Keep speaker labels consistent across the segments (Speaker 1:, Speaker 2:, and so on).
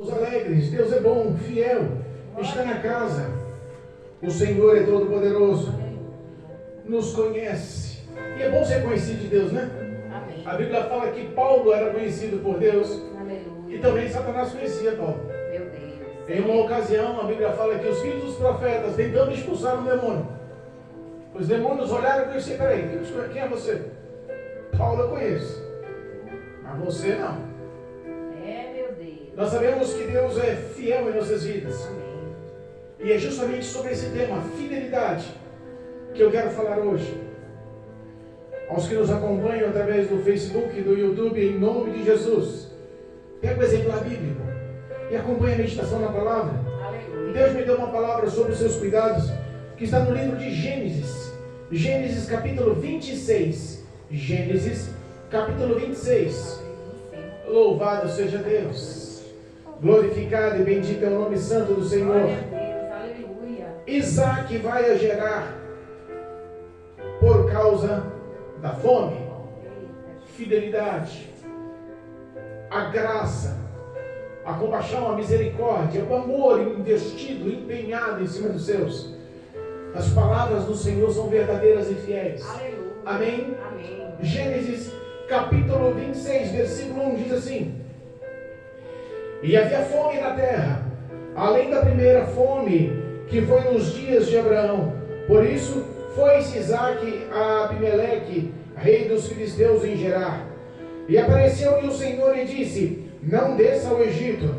Speaker 1: Alegres, Deus é bom, fiel, está na casa. O Senhor é todo-poderoso, nos conhece. E é bom ser conhecido de Deus, né?
Speaker 2: Amém.
Speaker 1: A Bíblia fala que Paulo era conhecido por Deus.
Speaker 2: Aleluia.
Speaker 1: E também Satanás conhecia Paulo.
Speaker 2: Meu Deus.
Speaker 1: Em uma ocasião, a Bíblia fala que os filhos dos profetas tentando expulsar um demônio. Os demônios olharam e conheceram: peraí, quem é você? Paulo eu conheço, mas você não.
Speaker 2: Meu Deus.
Speaker 1: Nós sabemos que Deus é fiel em nossas vidas.
Speaker 2: Amém.
Speaker 1: E é justamente sobre esse tema, fidelidade, que eu quero falar hoje. Aos que nos acompanham através do Facebook e do YouTube, em nome de Jesus, pega o exemplar bíblico e acompanha a meditação na palavra.
Speaker 2: Aleluia.
Speaker 1: Deus me deu uma palavra sobre os seus cuidados, que está no livro de Gênesis. Gênesis capítulo 26. Gênesis capítulo 26. Louvado seja Deus. Glorificado e bendito é o nome santo do Senhor.
Speaker 2: Glória a Deus. Aleluia.
Speaker 1: Isaac vai a Gerar por causa da fome, fidelidade, a graça, a compaixão, a misericórdia, o amor investido, empenhado em cima dos seus. As palavras do Senhor são verdadeiras e fiéis.
Speaker 2: Aleluia.
Speaker 1: Amém?
Speaker 2: Amém.
Speaker 1: Gênesis capítulo 26, versículo 1 diz assim: E havia fome na terra, além da primeira fome que foi nos dias de Abraão. Por isso foi-se Isaque a Abimeleque, rei dos filisteus, em Gerar. E apareceu-lhe o Senhor e disse: Não desça ao Egito,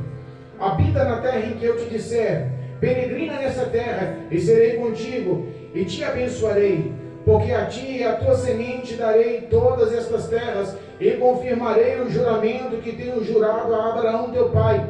Speaker 1: habita na terra em que eu te disser, peregrina nessa terra, e serei contigo, e te abençoarei. Porque a ti e a tua semente darei todas estas terras, e confirmarei o juramento que tenho jurado a Abraão teu pai.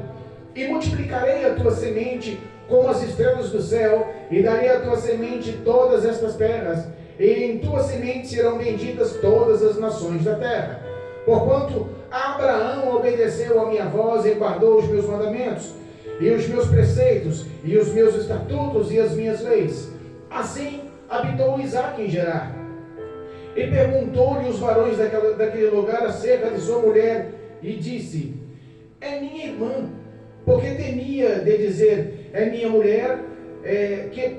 Speaker 1: E multiplicarei a tua semente como as estrelas do céu, e darei à tua semente todas estas terras, e em tua semente serão benditas todas as nações da terra. Porquanto Abraão obedeceu a minha voz e guardou os meus mandamentos, e os meus preceitos, e os meus estatutos, e as minhas leis. Assim habitou Isaque em Gerar. E perguntou-lhe os varões daquele lugar acerca de sua mulher, e disse: É minha irmã. Porque temia de dizer: é minha mulher,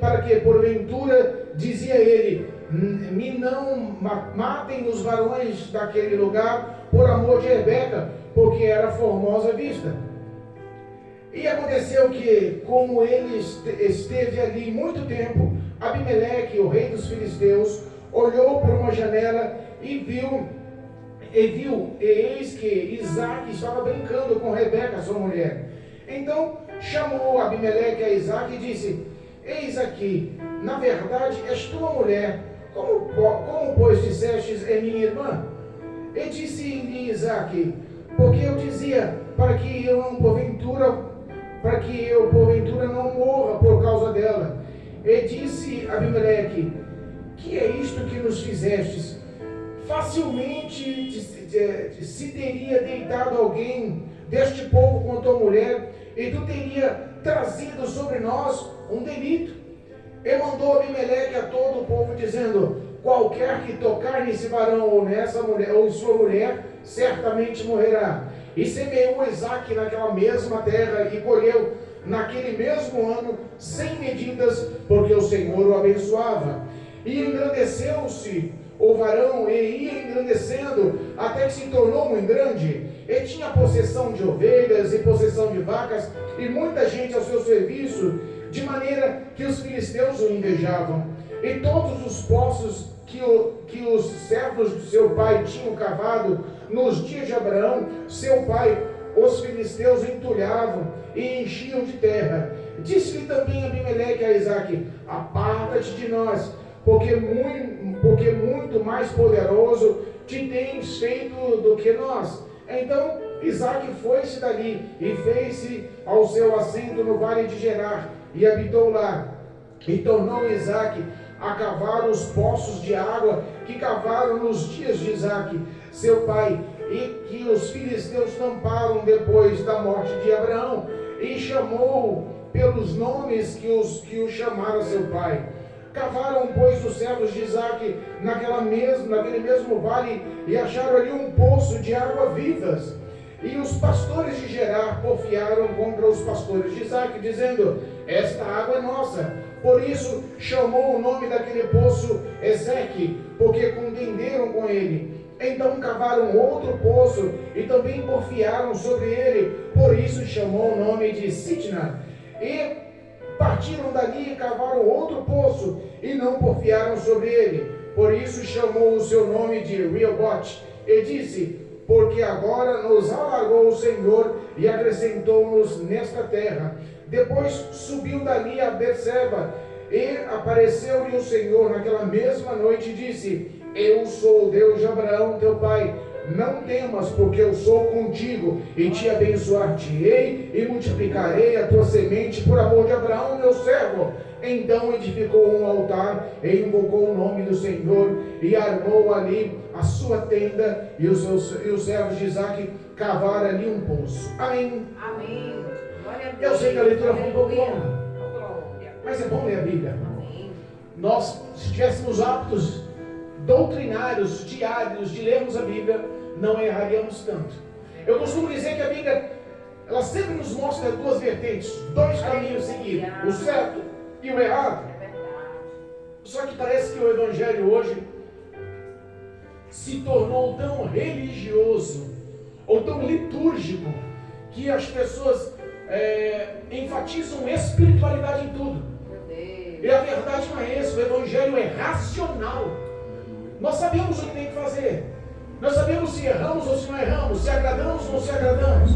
Speaker 1: para que porventura, dizia ele, me não matem os varões daquele lugar por amor de Rebeca, porque era formosa à vista. E aconteceu que, como ele esteve ali muito tempo, Abimeleque, o rei dos filisteus, olhou por uma janela e eis que Isaque estava brincando com Rebeca, sua mulher. Então chamou Abimeleque a Isaque e disse: Eis aqui, na verdade és tua mulher. Como pois dissestes, é minha irmã? E disse-lhe Isaque: Porque eu dizia, para que eu porventura não morra por causa dela. E disse Abimeleque: Que é isto que nos fizestes? Facilmente se teria deitado alguém deste povo com tua mulher, e tu teria trazido sobre nós um delito. E mandou Abimeleque a todo o povo, dizendo: Qualquer que tocar nesse varão ou nessa mulher ou em sua mulher, certamente morrerá. E semeou Isaque naquela mesma terra, e colheu naquele mesmo ano 100 medidas, porque o Senhor o abençoava. E engrandeceu-se o varão, e ia engrandecendo, até que se tornou muito grande, e tinha possessão de ovelhas e possessão de vacas, e muita gente ao seu serviço, de maneira que os filisteus o invejavam. E todos os poços que os servos do seu pai tinham cavado nos dias de Abraão, seu pai, os filisteus entulhavam e enchiam de terra. Disse-lhe também Abimeleque a Isaque: Aparta-te de nós, porque muito mais poderoso te tens feito do que nós. Então Isaque foi-se dali e fez-se ao seu assento no vale de Gerar, e habitou lá. E tornou Isaque a cavar os poços de água que cavaram nos dias de Isaque, seu pai, e que os filisteus tamparam depois da morte de Abraão, e chamou pelos nomes que o chamaram seu pai. Cavaram, pois, os servos de Isaque naquele mesmo vale, e acharam ali um poço de água vivas. E os pastores de Gerar porfiaram contra os pastores de Isaac, dizendo: esta água é nossa. Por isso chamou o nome daquele poço Ezeque, porque contenderam com ele. Então cavaram outro poço e também porfiaram sobre ele. Por isso chamou o nome de Sitna. E partiram dali e cavaram outro poço e não porfiaram sobre ele. Por isso chamou o seu nome de Rehobote. E disse: porque agora nos alargou o Senhor e acrescentou-nos nesta terra. Depois subiu dali a Berseba, e apareceu-lhe o Senhor naquela mesma noite e disse: eu sou o Deus de Abraão teu pai, não temas, porque eu sou contigo, e te abençoar-te-ei, e multiplicarei a tua semente por amor de Abraão meu servo. Então edificou um altar, e invocou o nome do Senhor, e armou ali a sua tenda, e os servos de Isaac cavaram ali um poço. Amém.
Speaker 2: Amém. Glória a Deus.
Speaker 1: Eu sei que a leitura foi um pouco longa,
Speaker 2: Glória.
Speaker 1: mas é bom ler a Bíblia.
Speaker 2: Amém.
Speaker 1: Nós, se tivéssemos hábitos doutrinários, diários, de lermos a Bíblia, não erraríamos tanto. Eu costumo dizer que a Bíblia, ela sempre nos mostra duas vertentes, dois caminhos a seguir, o certo e o errado.
Speaker 2: É verdade.
Speaker 1: Só que parece que o Evangelho hoje se tornou tão religioso, ou tão litúrgico, que as pessoas enfatizam espiritualidade em tudo.
Speaker 2: Meu Deus.
Speaker 1: E a verdade não é essa, o Evangelho é racional. Nós sabemos o que tem que fazer. Nós sabemos se erramos ou se não erramos, se agradamos ou se agradamos,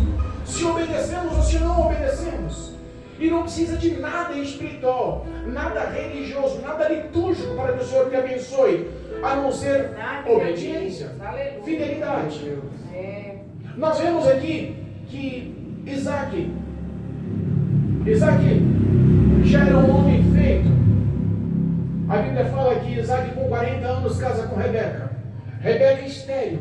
Speaker 1: se obedecemos ou se não obedecemos. E não precisa de nada espiritual, nada religioso, nada litúrgico para que o Senhor te abençoe, a não ser obediência, fidelidade. Nós vemos aqui que Isaac já era um homem feito. A Bíblia fala que Isaac com 40 anos casa com Rebeca. Rebeca é estéril.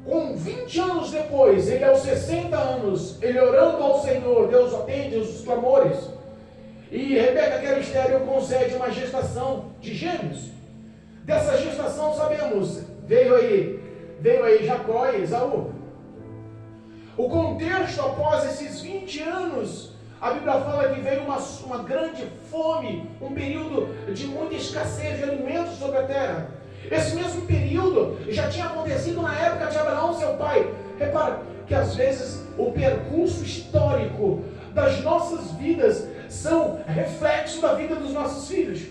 Speaker 1: Com 20 anos depois, ele aos 60 anos, ele orando ao Senhor, Deus atende os clamores. E Rebeca, que era estéril, concede uma gestação de gêmeos. Dessa gestação sabemos, veio aí Jacó e Esaú. O contexto após esses 20 anos, a Bíblia fala que veio uma grande fome, um período de muita escassez de alimentos sobre a terra. Esse mesmo período já tinha acontecido na época de Abraão, seu pai. Repara que às vezes o percurso histórico das nossas vidas são reflexo da vida dos nossos filhos.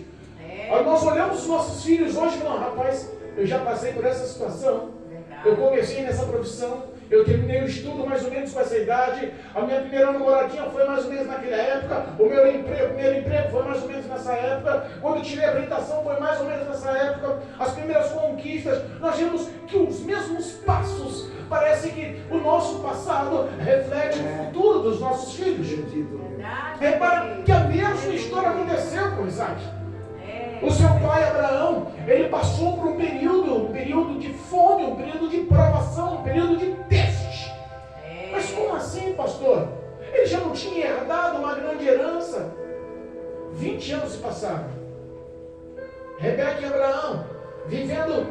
Speaker 1: Nós olhamos os nossos filhos hoje e falamos: rapaz, eu já passei por essa situação, eu comecei nessa profissão, eu terminei o estudo mais ou menos com essa idade, a minha primeira namoradinha foi mais ou menos naquela época, o meu primeiro emprego foi mais ou menos nessa época, quando eu tirei a habilitação foi mais ou menos nessa época, as primeiras conquistas. Nós vemos que os mesmos passos, parece que o nosso passado reflete o futuro dos nossos filhos. Repara que a mesma história aconteceu com Isaac. O seu pai Abraão, ele passou por um período de fome, um período de provação, um período de testes. Mas como assim, pastor? Ele já não tinha herdado uma grande herança. 20 anos se passaram. Rebeca e Abraão, vivendo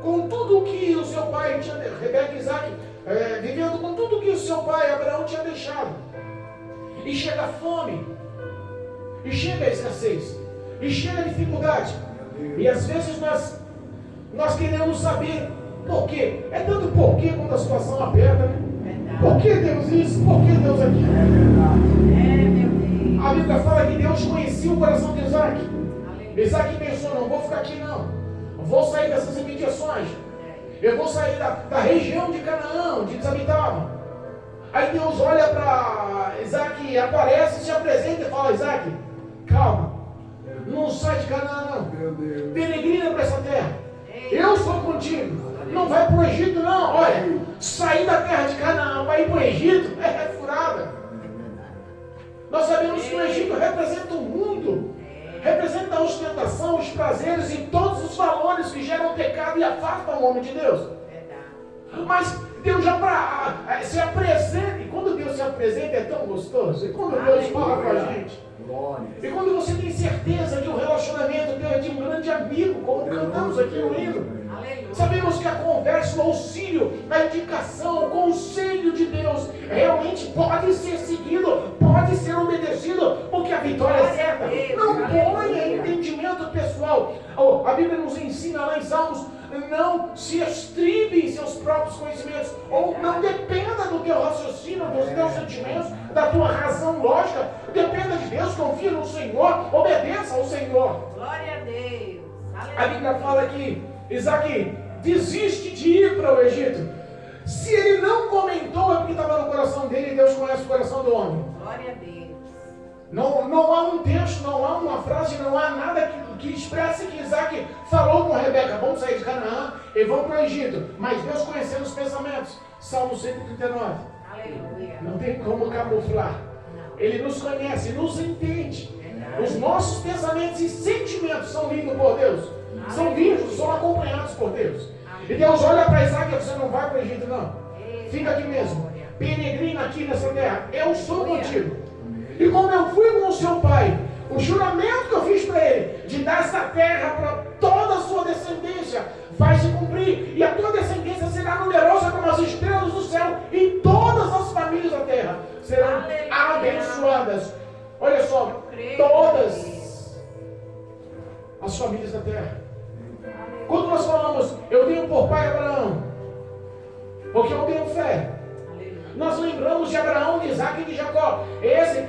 Speaker 1: com tudo o que o seu pai tinha, Rebeca e Isaac, vivendo com tudo o que o seu pai Abraão tinha deixado. E chega a fome, e chega a escassez, e chega a dificuldade. E às vezes nós queremos saber por quê. É tanto porquê quando a situação aperta, né? Por que Deus isso? Por que Deus aquilo? A Bíblia fala que Deus conhecia o coração de Isaac. Isaac pensou: não vou ficar aqui não. Vou sair dessas imediações. Eu vou sair da região de Canaã, onde eles habitavam. Aí Deus olha para Isaac, aparece, se apresenta e fala: Isaac, calma. Não sai de Canaã não. Peregrina para essa terra. Eu sou contigo. Não vai para o Egito não. Olha, sair da terra de Canaã para ir para o Egito é furada. Nós sabemos que o Egito representa o mundo. Representa a ostentação, os prazeres e todos os valores que geram pecado e afastam o homem de Deus. Mas Deus já se apresenta. E quando Deus se apresenta é tão gostoso. E quando Deus fala com a gente. E quando você tem certeza que o relacionamento teu é de um grande amigo, como cantamos aqui no hino. Sabemos que a conversa, o auxílio, a indicação, o conselho de Deus realmente pode ser seguido, pode ser obedecido, porque a vitória é certa. Não ponha entendimento pessoal. A Bíblia nos ensina lá em Salmos: não se estribe em seus próprios conhecimentos, ou não dependa do teu raciocínio, dos teus sentimentos, da tua razão lógica. Dependa de Deus, confia no Senhor, obedeça ao Senhor.
Speaker 2: Glória a Deus.
Speaker 1: A Bíblia fala que Isaac desiste de ir para o Egito. Se ele não comentou, é porque estava no coração dele, e Deus conhece o coração do homem.
Speaker 2: Glória a Deus.
Speaker 1: Não há um texto, não há uma frase, não há nada que expresse que Isaac falou com Rebeca: vamos sair de Canaã e vamos para o Egito. Mas Deus conhecendo os pensamentos. Salmo 139.
Speaker 2: Aleluia.
Speaker 1: Não tem como camuflar. Ele nos conhece, nos entende. Os nossos pensamentos e sentimentos são lidos por Deus. São vistos, são acompanhados por Deus. E Deus olha para Isaac: você não vai para o Egito, não. Fica aqui mesmo. Peregrina aqui nessa terra. Eu sou contigo. E como eu fui com o seu pai, o juramento que eu fiz para ele, de dar essa terra para toda a sua descendência, vai se cumprir. E a tua descendência será numerosa como as estrelas do céu. E todas as famílias da terra serão abençoadas. Olha só, todas as famílias da terra. Quando nós falamos: eu tenho por pai Abraão, porque eu tenho fé, nós lembramos de Abraão, de Isaac e de Jacó.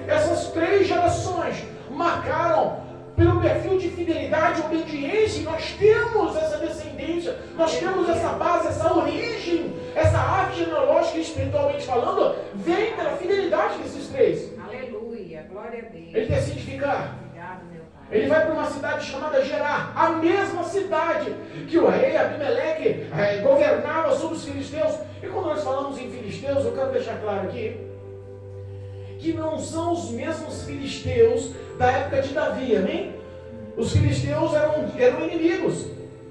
Speaker 1: Essas três gerações marcaram pelo perfil de fidelidade e obediência. Nós temos essa descendência, nós temos essa base, essa origem, essa árvore genealógica, espiritualmente falando, vem pela fidelidade desses três.
Speaker 2: Aleluia, glória a Deus.
Speaker 1: Ele decide ficar.
Speaker 2: Obrigado, meu Pai.
Speaker 1: Ele vai para uma cidade chamada Gerar, a mesma cidade que o rei Abimeleque governava sobre os filisteus. E quando nós falamos em filisteus, eu quero deixar claro aqui que não são os mesmos filisteus da época de Davi, amém? Os filisteus eram inimigos.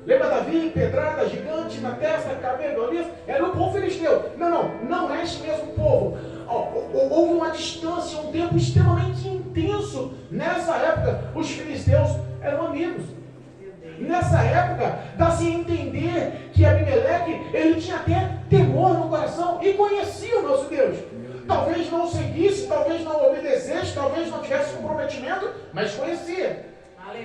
Speaker 1: Lembra Davi, pedrada, gigante na testa, cabelo, ali? Era o povo filisteu. Não é esse mesmo povo. Houve uma distância, um tempo extremamente intenso. Nessa época, os filisteus eram amigos. Nessa época, dá-se a entender que Abimeleque, ele tinha até temor no coração e conhecia o nosso Deus. Talvez não seguisse, talvez não obedecesse, talvez não tivesse comprometimento, mas conhecia.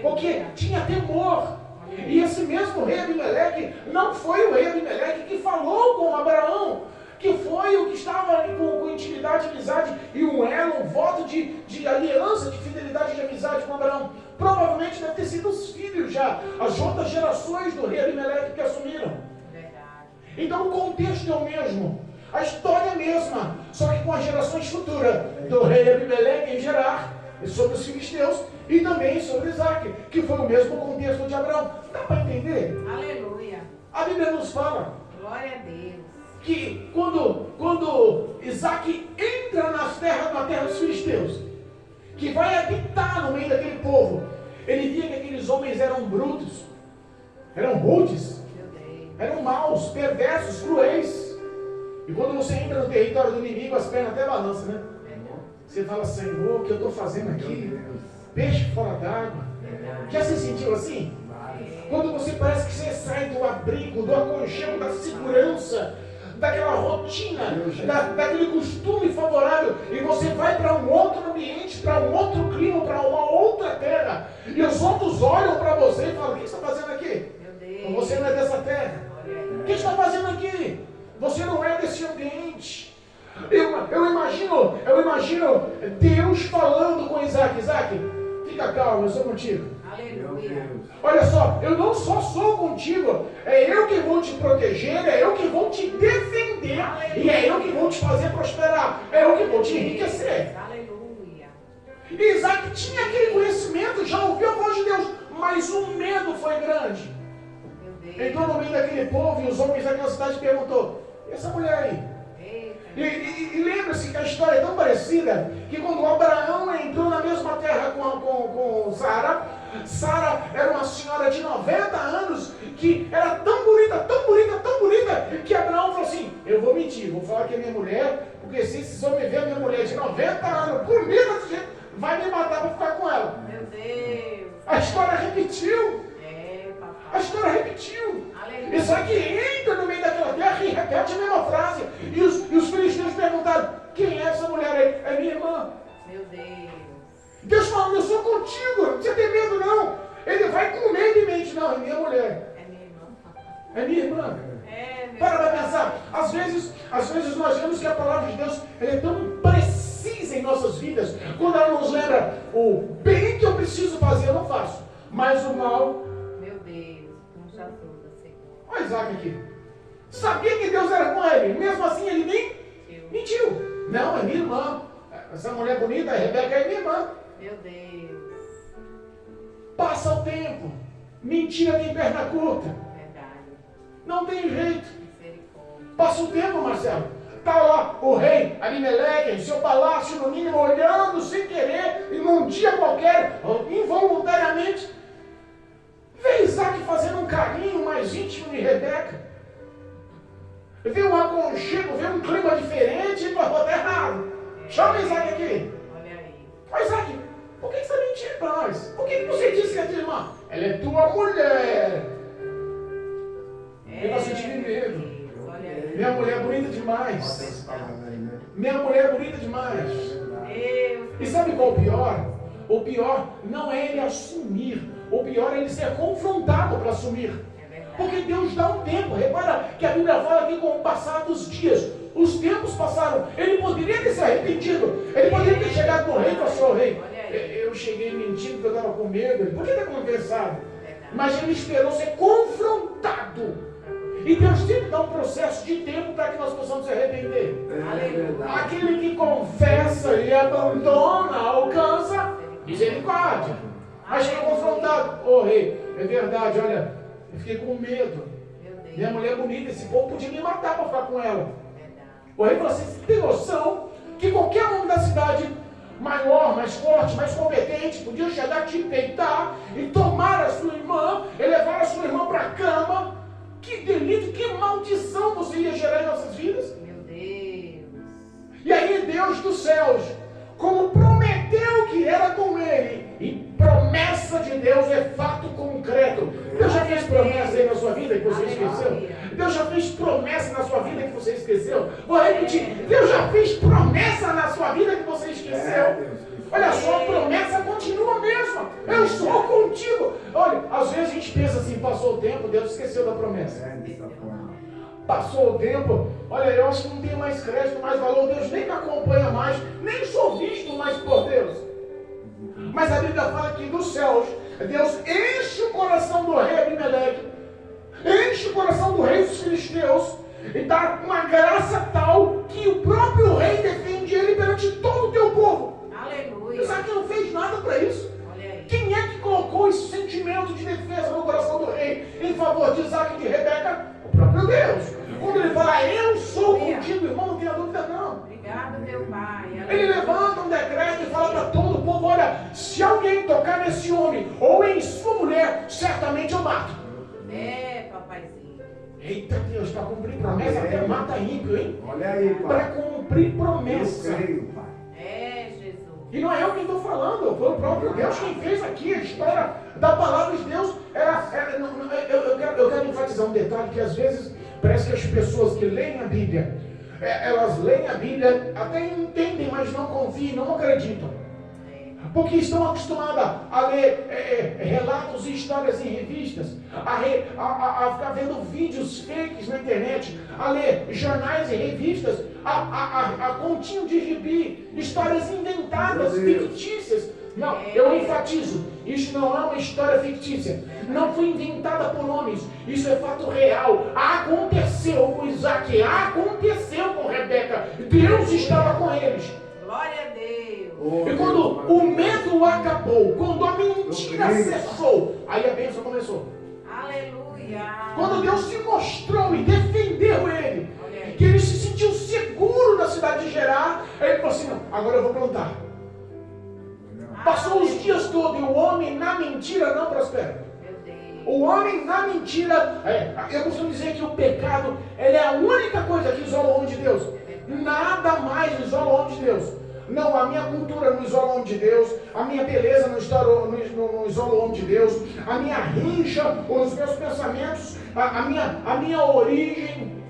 Speaker 1: Porque tinha temor. E esse mesmo rei Abimeleque não foi o rei Abimeleque que falou com Abraão, que foi o que estava ali com intimidade, amizade e um elo, um voto de aliança, de fidelidade, de amizade com Abraão. Provavelmente deve ter sido os filhos já, as outras gerações do rei Abimeleque que assumiram. Então o contexto é o mesmo, a história é a mesma, só que com as gerações futuras do rei Abimeleque em Gerar, sobre os filisteus e também sobre Isaac, que foi o mesmo contexto de Abraão. Dá para entender?
Speaker 2: Aleluia.
Speaker 1: A Bíblia nos fala
Speaker 2: Glória a Deus.
Speaker 1: que quando Isaac entra na terra dos filisteus, que vai habitar no meio daquele povo, ele via que aqueles homens eram brutos, eram rudes, eram maus, perversos, cruéis. E quando você entra no território do inimigo, as pernas até balançam, né? Você fala: Senhor, o que eu estou fazendo aqui? Peixe fora d'água. Já se sentiu assim? Quando você parece que você sai do abrigo, do aconchego, da segurança, daquela rotina, daquele costume favorável, e você vai para um outro ambiente, para um outro clima, para uma outra terra, e os outros olham para você e falam: o que você está fazendo aqui? Você não é dessa terra. O que você está fazendo aqui? Você não é desse ambiente. Eu imagino Deus falando com Isaac: Isaac, fica calmo, eu sou contigo.
Speaker 2: Aleluia.
Speaker 1: Olha só, eu não só sou contigo, é eu que vou te proteger, é eu que vou te defender, e é eu que vou te fazer prosperar, é eu que vou te enriquecer.
Speaker 2: Aleluia.
Speaker 1: Isaac tinha aquele conhecimento, já ouviu a voz de Deus, mas o medo foi grande. Entrou no meio daquele povo e os homens daquela cidade perguntou: e essa mulher aí? E lembra-se que a história é tão parecida que quando Abraão entrou na mesma terra com Sara, Sara era uma senhora de 90 anos que era tão bonita, que Abraão falou assim: eu vou mentir, vou falar que é minha mulher, porque se esses homens verem a minha mulher de 90 anos, bonita desse jeito, vai me matar para ficar com ela.
Speaker 2: Meu Deus.
Speaker 1: A história repetiu.
Speaker 2: Papai.
Speaker 1: A história repetiu.
Speaker 2: Aleluia.
Speaker 1: Isaac entra no meio daquela terra e repete a mesma frase. E os filisteus perguntaram: quem é essa mulher aí? É minha irmã.
Speaker 2: Meu Deus.
Speaker 1: Deus falando: eu sou contigo, não precisa ter medo não. Ele vai com medo em mente: não, é minha mulher.
Speaker 2: É minha irmã.
Speaker 1: É minha irmã.
Speaker 2: É, meu
Speaker 1: Para
Speaker 2: Deus.
Speaker 1: pensar. Às vezes nós vemos que a palavra de Deus ela é tão precisa em nossas vidas. Quando ela nos lembra o bem que eu preciso fazer, eu não faço. Mas o mal.
Speaker 2: Meu Deus. Nos ajuda, Senhor.
Speaker 1: Olha Isaac aqui. Sabia que Deus era com ele. Mesmo assim ele nem mentiu. Não, é minha irmã. Essa mulher bonita, a Rebeca, é minha irmã.
Speaker 2: Meu Deus.
Speaker 1: Passa o tempo. Mentira tem perna curta.
Speaker 2: Verdade.
Speaker 1: Não tem jeito.
Speaker 2: Misericórdia.
Speaker 1: Passa o tempo, Marcelo. Está lá o rei Abimeleque em seu palácio, no mínimo, olhando sem querer, e num dia qualquer, involuntariamente, vê Isaac fazendo um carinho mais íntimo de Rebeca. Vê um aconchego, vê um clima diferente, e falou: tá errado. Chama Isaac aqui.
Speaker 2: Olha aí.
Speaker 1: Ô Isaac, por que você está mentindo para nós? Por que você disse que é tua irmã? Ela é tua mulher. Ele vai sentir medo.
Speaker 2: Deus, olha aí.
Speaker 1: Minha mulher é bonita demais. Minha mulher é bonita demais.
Speaker 2: Deus.
Speaker 1: E sabe qual é o pior? O pior não é ele assumir. O pior é ele ser confrontado para assumir.
Speaker 2: É verdade.
Speaker 1: Porque Deus dá um tempo. Repara que a Bíblia fala que com o passar dos dias, os tempos passaram. Ele poderia ter se arrependido. Ele poderia ter chegado no rei e falado: assim: rei, eu cheguei mentindo porque eu estava com medo. Ele podia ter conversado. Mas ele esperou ser confrontado. E Deus sempre dá um processo de tempo para que nós possamos se arrepender. Aquele que confessa e abandona, alcança misericórdia. Mas foi confrontado: ô rei, é verdade, olha, eu fiquei com medo.
Speaker 2: Meu Deus.
Speaker 1: Minha mulher é bonita, esse povo podia me matar para ficar com ela.
Speaker 2: Verdade.
Speaker 1: O rei falou assim: você tem noção que qualquer homem da cidade maior, mais forte, mais competente, podia chegar, te peitar e tomar a sua irmã, e levar a sua irmã para a cama? Que delito, que maldição você ia gerar em nossas vidas?
Speaker 2: Meu Deus.
Speaker 1: E aí Deus dos céus, como prometeu que era com ele, e promessa de Deus é fato concreto. Deus já fez promessa aí na sua vida que você esqueceu? Deus já fez promessa na sua vida que você esqueceu? Vou repetir: Deus já fez promessa na sua vida que você esqueceu? Olha só, a promessa continua a mesma. Eu estou contigo. Olha, às vezes a gente pensa assim: passou o tempo, Deus esqueceu da promessa. Passou o tempo, olha, eu acho que não tenho mais crédito, mais valor, Deus nem me acompanha mais, nem sou visto mais por Deus. Mas a Bíblia fala que dos céus, Deus enche o coração do rei Abimeleque, enche o coração do rei dos filisteus, e dá uma graça tal que o próprio rei defende ele perante todo o teu povo.
Speaker 2: Aleluia.
Speaker 1: Isaac não fez nada para isso.
Speaker 2: Olha aí.
Speaker 1: Quem é que colocou esse sentimento de defesa no coração do rei em favor de Isaac e de Rebeca? O próprio Deus. Quando ele fala: eu sou contigo, irmão, não tenha dúvida não.
Speaker 2: Obrigado, meu Pai.
Speaker 1: Ele levanta um decreto e fala para todo o povo: olha, se alguém tocar nesse homem ou em sua mulher, certamente eu mato.
Speaker 2: É, papaizinho.
Speaker 1: Eita Deus, para cumprir promessa até mata ímpio, hein?
Speaker 3: Olha aí,
Speaker 1: Para
Speaker 3: pai.
Speaker 1: cumprir promessa.
Speaker 3: Eu creio, pai.
Speaker 2: É, Jesus.
Speaker 1: E não é eu quem estou falando, foi o próprio Deus quem fez aqui. A história da palavra de Deus eu quero enfatizar um detalhe que às vezes parece que as pessoas que leem a Bíblia, elas leem a Bíblia, até entendem, mas não confiam, não acreditam. Porque estão acostumadas a ler relatos e histórias em revistas, a ficar vendo vídeos fakes na internet, a ler jornais e revistas, a continho de gibi, histórias inventadas, fictícias. Não, eu enfatizo, isso não é uma história fictícia, não foi inventada por homens, isso é fato real. Aconteceu com Isaac, aconteceu com Rebeca, Deus estava com eles.
Speaker 2: Glória a Deus.
Speaker 1: E quando o medo acabou, quando a mentira cessou, aí a bênção começou.
Speaker 2: Aleluia.
Speaker 1: Quando Deus se mostrou e defendeu ele,
Speaker 2: Olha aí.
Speaker 1: que ele se sentiu seguro na cidade de Gerar, aí ele falou assim: não, agora eu vou plantar. Passou os dias todos e o homem na mentira não prospera.
Speaker 2: Meu Deus.
Speaker 1: O homem na mentira, eu costumo dizer que o pecado, ele é a única coisa que isola o homem de Deus. Nada mais isola o homem de Deus. Não, a minha cultura não isola o homem de Deus, a minha beleza não isola o homem de Deus, a minha rincha, os meus pensamentos, a minha origem,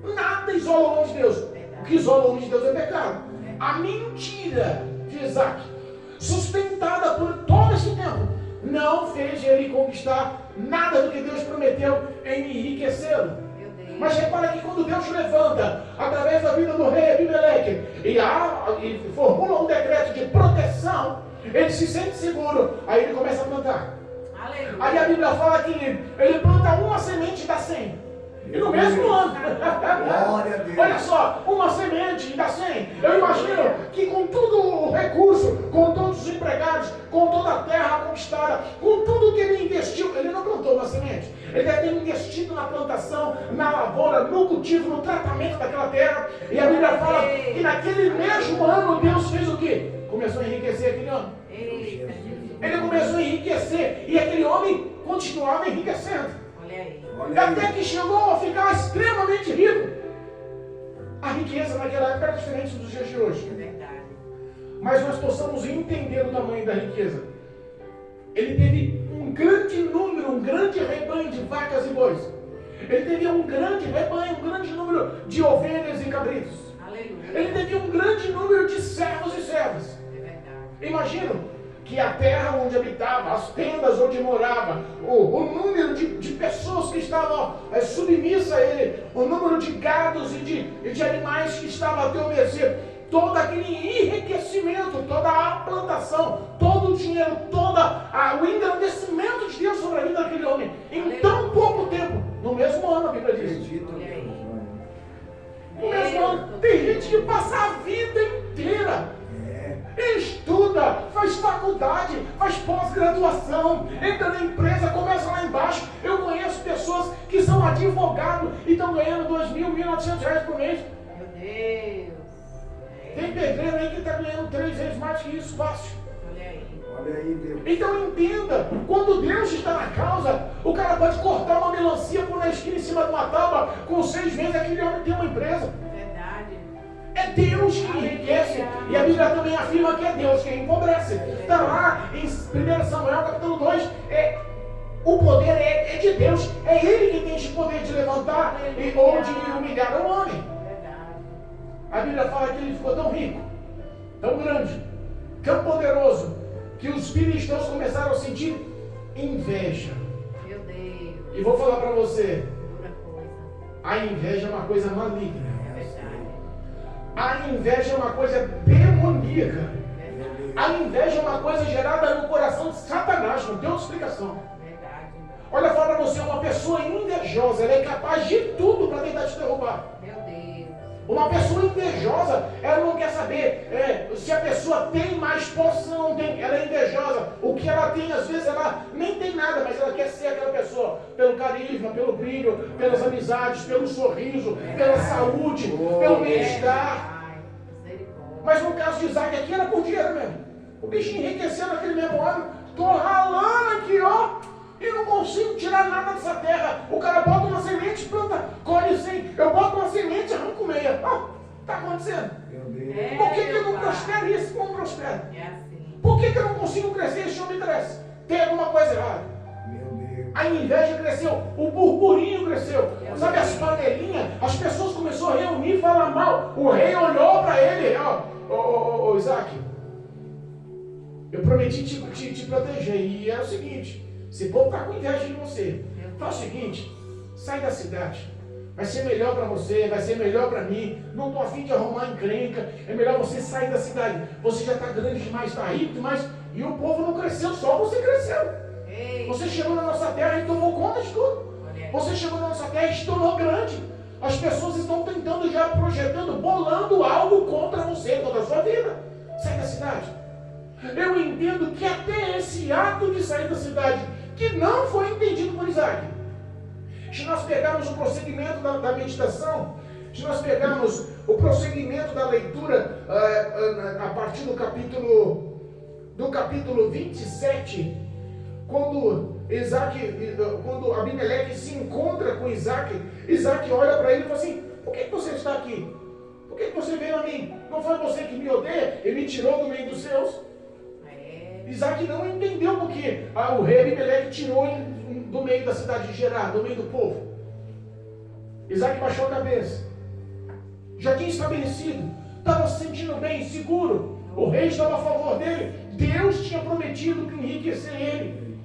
Speaker 1: nada isola o homem de Deus. O que isola o homem de Deus é pecado. A mentira de Isaac, sustentada por todo esse tempo, não fez ele conquistar nada do que Deus prometeu em enriquecê-lo. Mas repara que quando Deus levanta, através da vida do rei Abimeleque, e formula um decreto de proteção, ele se sente seguro, aí ele começa a plantar.
Speaker 2: Aleluia.
Speaker 1: Aí a Bíblia fala que ele planta uma semente e dá 100. E no mesmo ano.
Speaker 3: Glória a Deus.
Speaker 1: Olha só, uma semente e dá 100. Eu imagino que com todo o recurso, com todos os empregados, com toda a terra conquistada, com tudo que ele investiu, ele não plantou uma semente. Ele deve ter investido na plantação, na lavoura, no cultivo, no tratamento daquela terra. E a Bíblia fala que naquele mesmo ano Deus fez o quê? Começou a enriquecer aquele homem. Ele começou a enriquecer e aquele homem continuava enriquecendo.
Speaker 2: Olha aí.
Speaker 1: Até que chegou a ficar extremamente rico. A riqueza naquela época era diferente dos dias de hoje.
Speaker 2: É verdade.
Speaker 1: Mas nós possamos entender o tamanho da riqueza. Ele teve um grande número, um grande rebanho de vacas e bois. Ele teve um grande rebanho, um grande número de ovelhas e cabritos.
Speaker 2: Aleluia.
Speaker 1: Ele teve um grande número de servos e servas.
Speaker 2: É verdade.
Speaker 1: Imagino que a terra onde habitava, as tendas onde morava, o número de pessoas que estavam submissas a ele, o número de gados e de animais que estavam a teu mercê, todo aquele enriquecimento, toda a plantação, todo o dinheiro, o engrandecimento de Deus sobre a vida daquele homem, em tão pouco tempo, no mesmo ano, a Bíblia diz. No mesmo ano. Tem gente que passa a vida inteira. Estuda, faz faculdade, faz pós-graduação, entra na empresa, começa lá embaixo. Eu conheço pessoas que são advogados e estão ganhando R$2.000, R$1.900 por mês.
Speaker 2: Meu Deus.
Speaker 1: Tem pedreiro aí que está ganhando 3 vezes mais que isso, fácil.
Speaker 2: Olha aí.
Speaker 3: Olha aí, Deus.
Speaker 1: Então entenda, quando Deus está na causa, o cara pode cortar uma melancia por na esquina em cima de uma tábua, com 6 meses aquele homem tem uma empresa.
Speaker 2: Verdade.
Speaker 1: É Deus que enriquece. E a Bíblia também afirma que é Deus que empobrece. Está lá em 1 Samuel capítulo 2. O poder é de Deus. É Ele que tem esse poder de levantar ou de humilhar o homem.
Speaker 2: Verdade.
Speaker 1: A Bíblia fala que ele ficou tão rico, tão grande, tão poderoso, que os filisteus começaram a sentir inveja.
Speaker 2: Meu Deus.
Speaker 1: E vou falar para você,
Speaker 2: Dura coisa.
Speaker 1: a inveja é uma coisa maligna.
Speaker 2: É verdade.
Speaker 1: A inveja é uma coisa demoníaca. A inveja é uma coisa gerada no coração de Satanás, não tem outra explicação.
Speaker 2: Verdade.
Speaker 1: Olha, fala para você, uma pessoa invejosa, ela é capaz de tudo para tentar te derrubar.
Speaker 2: Meu Deus.
Speaker 1: Uma pessoa invejosa, ela não quer saber se a pessoa tem mais posse ou não tem. Ela é invejosa. O que ela tem, às vezes, ela nem tem nada, mas ela quer ser aquela pessoa. Pelo carisma, pelo brilho, pelas amizades, pelo sorriso, pela saúde, pelo bem-estar.
Speaker 2: Ai, misericórdia.
Speaker 1: Mas no caso de Isaac aqui era por dinheiro mesmo. O bicho enriqueceu naquele mesmo ano. Estou ralando aqui, ó. E não consigo tirar nada dessa terra. O cara bota uma semente, planta, colhe 100. Eu boto uma semente e arranco meia. Ó, tá acontecendo.
Speaker 3: Meu Deus.
Speaker 1: Por que eu não prospero e esse não prospera?
Speaker 2: É assim.
Speaker 1: Por que eu não consigo crescer e esse homem cresce? Tem alguma coisa errada.
Speaker 3: Meu Deus.
Speaker 1: A inveja cresceu, o burburinho cresceu. Sabe as panelinhas? As pessoas começaram a reunir e falar mal. O rei olhou para ele, ó, Isaac, eu prometi te proteger. E é o seguinte, se o povo está com inveja de você, faz o seguinte, sai da cidade. Vai ser melhor para você, vai ser melhor para mim. Não estou a fim de arrumar encrenca. É melhor você sair da cidade. Você já está grande demais, está rico demais. E o povo não cresceu, só você cresceu.
Speaker 2: Ei.
Speaker 1: Você chegou na nossa terra e tomou conta de tudo.
Speaker 2: Olha aí.
Speaker 1: Você chegou na nossa terra e se tornou grande. As pessoas estão tentando, já projetando, bolando algo contra você, contra a sua vida. Sai da cidade. Eu entendo que até esse ato de sair da cidade, que não foi entendido por Isaac. Se nós pegarmos o prosseguimento da meditação, se nós pegarmos o prosseguimento da leitura a partir do capítulo 27, quando Abimeleque se encontra com Isaac, Isaac olha para ele e fala assim, por que você está aqui? Por que você veio a mim? Não foi você que me odeia e me tirou do meio dos seus? Isaac não entendeu porque o rei Abimeleque tirou ele do meio da cidade de Gerar, do meio do povo. Isaac baixou a cabeça. Já tinha estabelecido, estava se sentindo bem, seguro. O rei estava a favor dele. Deus tinha prometido enriquecer ele.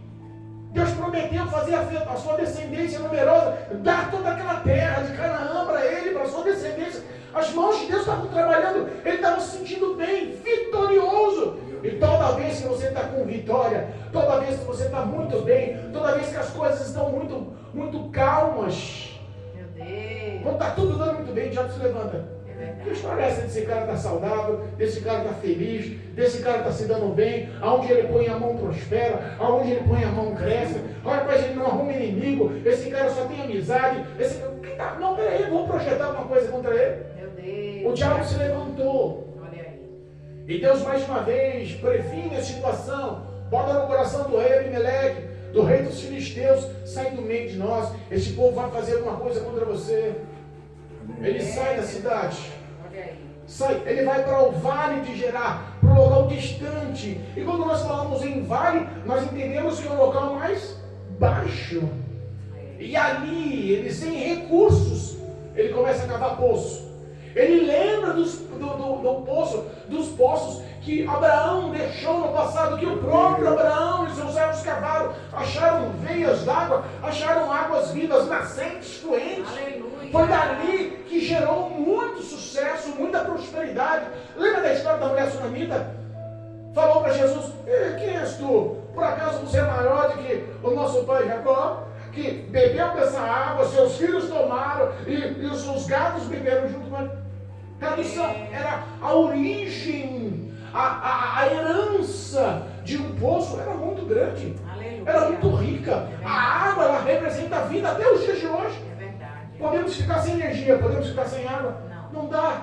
Speaker 1: Deus prometeu fazer a sua descendência numerosa, dar toda aquela terra de Canaã para ele, para a sua descendência. As mãos de Deus estavam trabalhando, ele estava se sentindo bem, vitorioso. E toda vez que você está com vitória, toda vez que você está muito bem, toda vez que as coisas estão muito, muito calmas,
Speaker 2: Meu Deus.
Speaker 1: quando está tudo dando muito bem, o diabo se levanta. Que história é essa desse cara está saudável, desse cara está feliz, desse cara está se dando bem, aonde ele põe a mão prospera, aonde ele põe a mão cresce, olha para ele não arruma inimigo, esse cara só tem amizade, não, peraí, vou projetar alguma coisa contra ele.
Speaker 2: Meu Deus.
Speaker 1: O diabo se levantou.
Speaker 2: Olha aí.
Speaker 1: E Deus mais uma vez previne a situação, bota no coração do rei Abimeleque, do rei dos filisteus, sai do meio de nós, esse povo vai fazer alguma coisa contra você. Ele sai da cidade,
Speaker 2: Olha aí.
Speaker 1: sai, ele vai para o vale de Gerar, para o local distante. E quando nós falamos em vale, nós entendemos que é o local mais baixo. E ali, ele sem recursos, ele começa a cavar poço. Ele lembra do poço, dos poços que Abraão deixou no passado, que o próprio Abraão e seus servos cavaram, acharam veias d'água, acharam águas vivas, nascentes, fluentes.
Speaker 2: Aleluia.
Speaker 1: Foi dali que gerou muito sucesso, muita prosperidade. Lembra da história da mulher sunamita? Falou para Jesus: quem és tu? Por acaso você é maior do que o nosso pai Jacó? Que bebeu dessa água, seus filhos tomaram e os gatos beberam junto com ele. Tradução, era a origem, a herança de um poço era muito grande.
Speaker 2: Aleluia.
Speaker 1: Era muito rica. A água, ela representa a vida até os dias de hoje.
Speaker 2: É verdade.
Speaker 1: Podemos ficar sem energia, podemos ficar sem água? Não dá.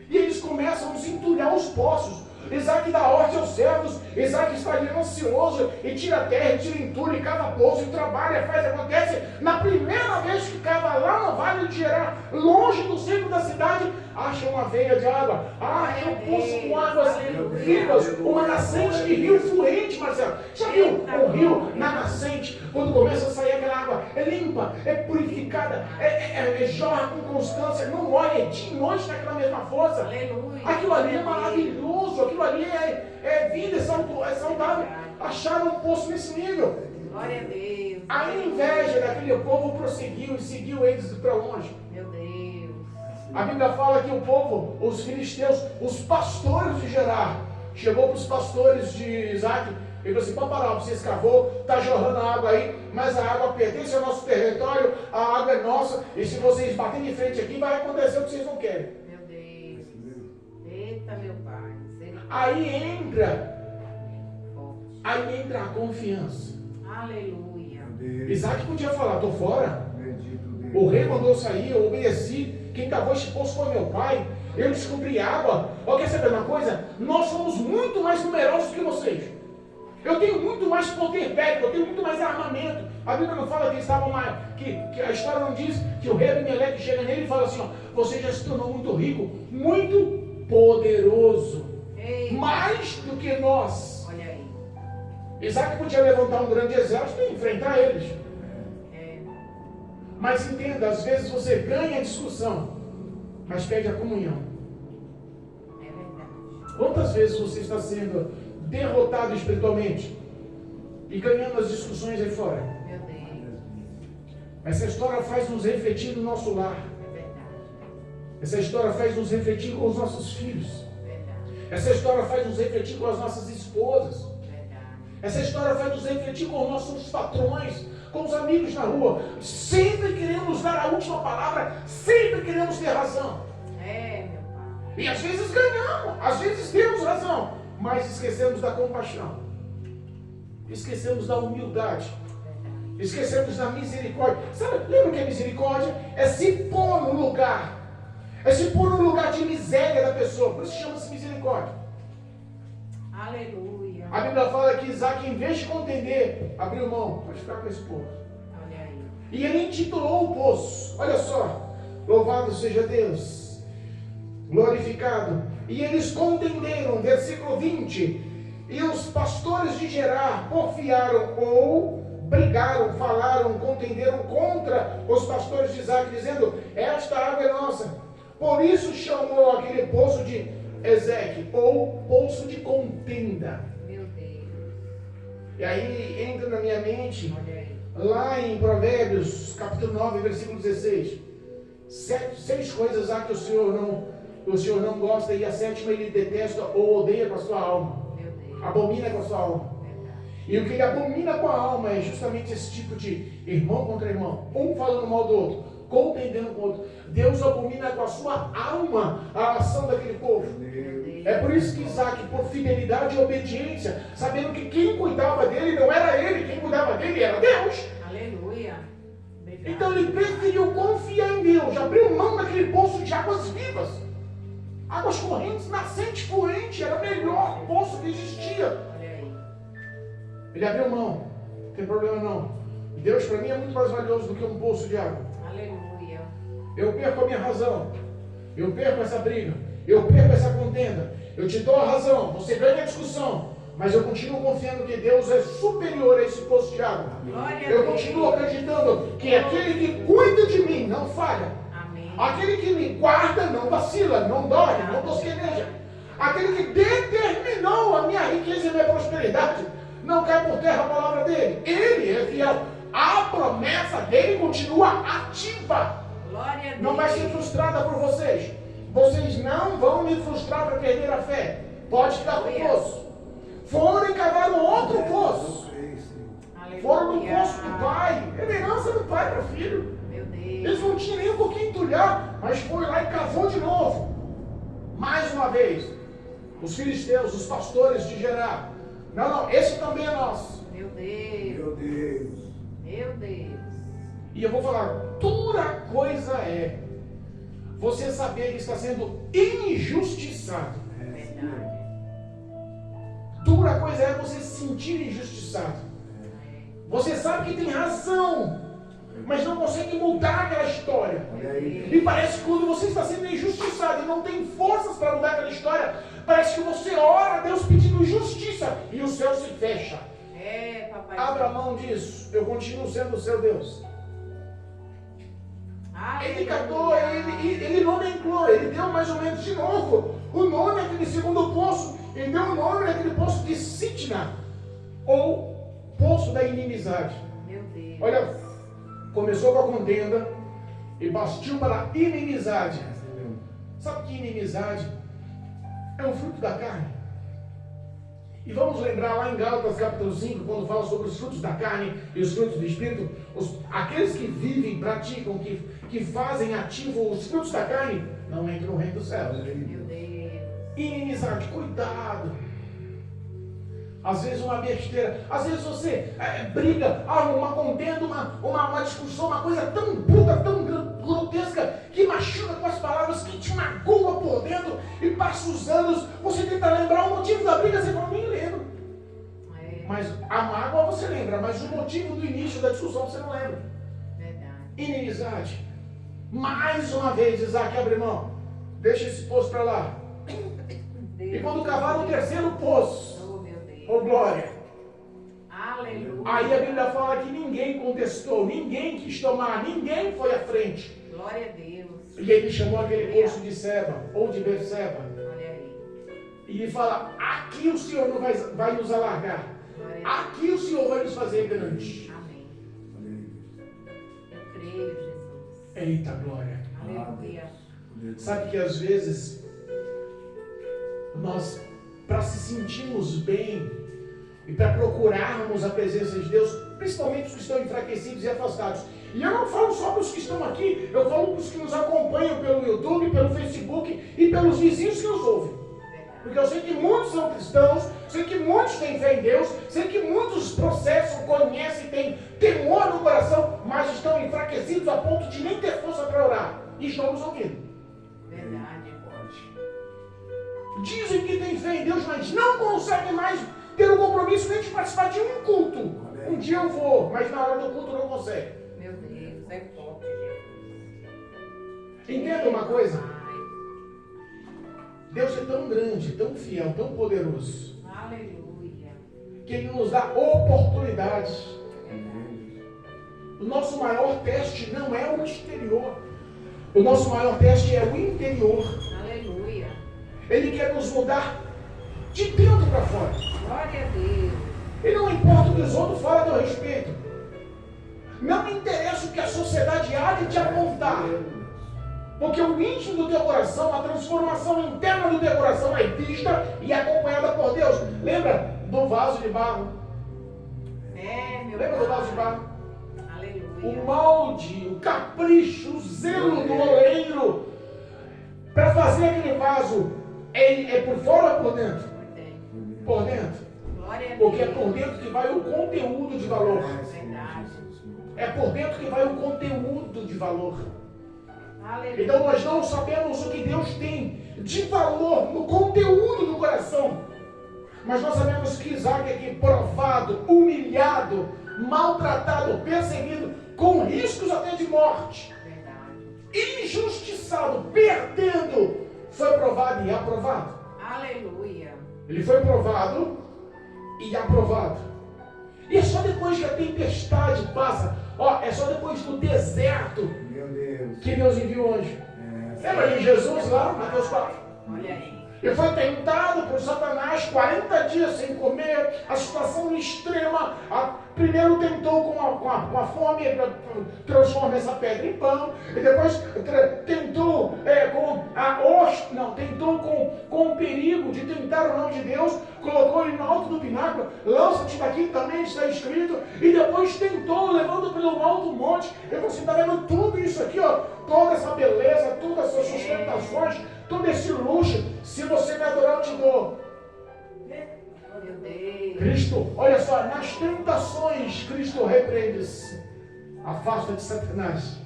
Speaker 1: E eles começam a se entulhar os poços. Isaac dá ordem aos servos. Isaac está ali ansioso e tira terra, tira entulho, e cava poço, e trabalha, faz, acontece. Na primeira vez que cava lá no vale de Gerar, longe do centro da cidade, acha uma veia de água, acha um poço com águas vivas, uma nascente de rio fluente, Marcelo. Já viu um rio na nascente, quando começa a sair aquela água, é limpa, é purificada, jorra com constância, não morre, é dia e noite naquela mesma força.
Speaker 2: Aleluia.
Speaker 1: Aquilo ali é maravilhoso, aquilo ali é vida, é saudável. Acharam um poço nesse nível.
Speaker 2: Glória a Deus.
Speaker 1: A inveja daquele povo prosseguiu e seguiu eles para longe.
Speaker 2: Meu Deus.
Speaker 1: A Bíblia fala que o povo, os filisteus, os pastores de Gerar, chegou para os pastores de Isaac e falou assim: pode parar, você escavou, está jorrando a água aí, mas a água pertence ao nosso território, a água é nossa, e se vocês baterem de frente aqui, vai acontecer o que vocês não querem.
Speaker 2: Meu Deus. Eita, meu Pai.
Speaker 1: Aí entra a confiança.
Speaker 2: Aleluia.
Speaker 1: Isaac podia falar: estou fora. O rei mandou sair, eu obedeci. Quem cavou esse poço foi meu pai. Eu descobri água. Quer saber uma coisa? Nós somos muito mais numerosos que vocês. Eu tenho muito mais poder bélico, eu tenho muito mais armamento. A Bíblia não fala que eles estavam mais. Que a história não diz que o rei Abimeleque chega nele e fala assim: você já se tornou muito rico, muito poderoso.
Speaker 2: Ei.
Speaker 1: Mais do que nós.
Speaker 2: Olha aí.
Speaker 1: Isaac podia levantar um grande exército e enfrentar eles. Mas entenda, às vezes você ganha a discussão, mas perde a comunhão.
Speaker 2: É verdade.
Speaker 1: Quantas vezes você está sendo derrotado espiritualmente e ganhando as discussões aí fora?
Speaker 2: Meu Deus.
Speaker 1: Essa história faz nos refletir no nosso lar.
Speaker 2: É verdade.
Speaker 1: Essa história faz nos refletir com os nossos filhos.
Speaker 2: Verdade.
Speaker 1: Essa história faz nos refletir com as nossas esposas.
Speaker 2: Verdade.
Speaker 1: Essa história faz nos refletir com os nossos patrões, com os amigos na rua. Sempre queremos dar a última palavra, sempre queremos ter razão.
Speaker 2: Meu Pai.
Speaker 1: E às vezes ganhamos, às vezes temos razão, mas esquecemos da compaixão, esquecemos da humildade, esquecemos da misericórdia. Sabe, lembra que a misericórdia é se pôr no lugar, é se pôr no lugar de miséria da pessoa, por isso chama-se misericórdia.
Speaker 2: Aleluia.
Speaker 1: A Bíblia fala que Isaac, em vez de contender, abriu mão, pode ficar com esse povo.
Speaker 2: Olha aí.
Speaker 1: E ele intitulou o poço, olha só, louvado seja Deus, glorificado. E eles contenderam, versículo 20. E os pastores de Gerar porfiaram ou brigaram, falaram, contenderam contra os pastores de Isaac, dizendo: esta água é nossa. Por isso chamou aquele poço de Ezeque, ou poço de contenda.
Speaker 2: Meu Deus.
Speaker 1: E aí entra na minha mente,
Speaker 2: Olha aí.
Speaker 1: lá em Provérbios, capítulo 9, versículo 16. 6 coisas há que o Senhor não gosta, e a 7ª ele detesta ou odeia com a sua alma.
Speaker 2: Meu Deus.
Speaker 1: Abomina com a sua alma.
Speaker 2: Verdade.
Speaker 1: E o que ele abomina com a alma é justamente esse tipo de irmão contra irmão, um falando mal do outro, contendendo com o outro. Deus abomina com a sua alma a ação daquele povo. É por isso que Isaac, por fidelidade e obediência, sabendo que quem cuidava dele não era ele, quem cuidava dele era Deus.
Speaker 2: Aleluia. Verdade.
Speaker 1: Então ele preferiu confiar em Deus, abriu mão daquele poço de águas vivas, águas correntes, nascente, fluente, era o melhor poço que existia.
Speaker 2: Olha aí.
Speaker 1: Ele abriu mão, não tem problema não. Deus para mim é muito mais valioso do que um poço de água.
Speaker 2: Aleluia.
Speaker 1: Eu perco a minha razão, eu perco essa briga, eu perco essa contenda, eu te dou a razão, você ganha a discussão, mas eu continuo confiando que Deus é superior a esse poço de água.
Speaker 2: Glória a
Speaker 1: Eu
Speaker 2: Deus.
Speaker 1: continuo acreditando que aquele que cuida de mim não falha.
Speaker 2: Amém.
Speaker 1: Aquele que me guarda não vacila, não dorme, não tosqueneja. Aquele que determinou a minha riqueza e a minha prosperidade, não cai por terra a palavra dele. Ele é fiel. A promessa dele continua ativa.
Speaker 2: Glória a Deus.
Speaker 1: Não vai ser frustrada por vocês. Vocês não vão me frustrar para perder a fé. Pode ficar com o poço. Foram e cavaram outro poço.
Speaker 2: Aleluia.
Speaker 1: Foram no poço do pai. É herança do pai para o filho.
Speaker 2: Meu Deus.
Speaker 1: Eles não tinham nem um pouquinho entulhar, mas foi lá e cavou de novo. Mais uma vez, os filisteus, os pastores de Gerar. Não, esse também é nosso.
Speaker 2: Meu Deus.
Speaker 3: Meu Deus.
Speaker 2: Meu Deus.
Speaker 1: E eu vou falar, dura coisa é você saber que está sendo injustiçado.
Speaker 2: Verdade.
Speaker 1: Dura coisa é você se sentir injustiçado. Você sabe que tem razão, mas não consegue mudar aquela história.
Speaker 3: Olha aí.
Speaker 1: E parece que quando você está sendo injustiçado e não tem forças para mudar aquela história, parece que você ora a Deus pedindo justiça e o céu se fecha.
Speaker 2: É, papai.
Speaker 1: Abra mão disso, eu continuo sendo o seu Deus. Ele catou, ele nomenclou, ele deu mais ou menos de novo o nome àquele segundo poço. Ele deu o nome àquele poço de Sitna, ou poço da inimizade.
Speaker 2: Meu Deus.
Speaker 1: Olha, começou com a contenda e partiu para a inimizade. Sabe que inimizade é um fruto da carne? E vamos lembrar lá em Gálatas capítulo 5, quando fala sobre os frutos da carne e os frutos do Espírito, aqueles que vivem, praticam, que fazem ativo os frutos da carne, não entram no reino dos céus.
Speaker 2: Meu Deus.
Speaker 1: Inimizade, cuidado. Às vezes uma besteira, às vezes você briga, uma contenda, uma discussão, uma coisa tão bruta, tão grotesca, que machuca com as palavras, que te magoa por dentro, e passa os anos, você tenta lembrar o motivo da briga, você fala, nem lembro.
Speaker 2: É.
Speaker 1: Mas a mágoa você lembra, mas o motivo do início da discussão você não lembra.
Speaker 2: Verdade.
Speaker 1: Inimizade. Mais uma vez, Isaac abre mão. Deixa esse poço para lá. E quando cavaram o terceiro poço,
Speaker 2: Oh, meu Deus.
Speaker 1: oh glória,
Speaker 2: Aleluia.
Speaker 1: aí a Bíblia fala que ninguém contestou, ninguém quis tomar, ninguém foi à frente.
Speaker 2: Glória a Deus.
Speaker 1: E ele chamou aquele poço de Seba, ou de Berseba.
Speaker 2: Olha aí.
Speaker 1: E ele fala, aqui o Senhor não vai nos alargar.
Speaker 2: Glória a Deus.
Speaker 1: Aqui o Senhor vai nos fazer grande.
Speaker 2: Amém.
Speaker 3: Olha aí.
Speaker 2: Eu creio, Jesus.
Speaker 1: Eita glória.
Speaker 2: Aleluia.
Speaker 1: Sabe que às vezes nós, para se sentirmos bem e para procurarmos a presença de Deus, principalmente os que estão enfraquecidos e afastados, e eu não falo só para os que estão aqui, eu falo para os que nos acompanham pelo YouTube, pelo Facebook e pelos vizinhos que nos ouvem. Porque eu sei que muitos são cristãos, sei que muitos têm fé em Deus, sei que muitos processam, conhecem, têm temor no coração, mas estão enfraquecidos a ponto de nem ter força para orar. E estão nos ouvindo.
Speaker 2: Verdade.
Speaker 1: Dizem que têm fé em Deus, mas não conseguem mais ter o compromisso nem de participar de um culto. Um dia eu vou, mas na hora do culto não consegue.
Speaker 2: Meu Deus, é forte, Jesus.
Speaker 1: Entenda uma coisa. Deus é tão grande, tão fiel, tão poderoso,
Speaker 2: Aleluia.
Speaker 1: que Ele nos dá oportunidades. O nosso maior teste não é o exterior. O nosso maior teste é o interior.
Speaker 2: Aleluia.
Speaker 1: Ele quer nos mudar de dentro para fora.
Speaker 2: Glória a Deus.
Speaker 1: E não importa o que os outros falam a teu respeito. Não me interessa o que a sociedade há de te apontar. Porque o íntimo do teu coração, a transformação interna do teu coração é vista e acompanhada por Deus. Lembra do vaso de barro?
Speaker 2: Meu
Speaker 1: Lembra do
Speaker 2: Pai.
Speaker 1: vaso de barro?
Speaker 2: Aleluia.
Speaker 1: O molde, o capricho, o zelo do oleiro para fazer aquele vaso, ele é por fora ou por dentro? Por dentro.
Speaker 2: Glória a Deus.
Speaker 1: Porque é por dentro que vai o conteúdo de valor.
Speaker 2: Verdade.
Speaker 1: É por dentro que vai o conteúdo de valor.
Speaker 2: Aleluia.
Speaker 1: Então nós não sabemos o que Deus tem de valor no conteúdo do coração. Mas nós sabemos que Isaac é aqui provado, humilhado, maltratado, perseguido, com riscos até de morte,
Speaker 2: Verdade.
Speaker 1: injustiçado, perdendo, foi provado e aprovado.
Speaker 2: Aleluia.
Speaker 1: Ele foi provado e aprovado. E é só depois que a tempestade passa, é só depois do deserto
Speaker 3: Meu Deus.
Speaker 1: que Deus envia o anjo. Lembra de Jesus lá, Mateus 4?
Speaker 2: Olha aí.
Speaker 1: Ele foi tentado por Satanás 40 dias sem comer, a situação extrema. Primeiro tentou com a fome, transforma essa pedra em pão, e depois tentou com o perigo de tentar o nome de Deus, colocou ele no alto do pináculo, lança-te daqui, também está escrito, e depois tentou, levando pelo alto monte. Eu você está vendo tudo isso aqui, toda essa beleza, todas essas sustentações, todo esse luxo. Se você me adorar, eu te dou.
Speaker 2: Meu Deus.
Speaker 1: Cristo, olha só, nas tentações, Cristo repreende-se. Afasta de Satanás.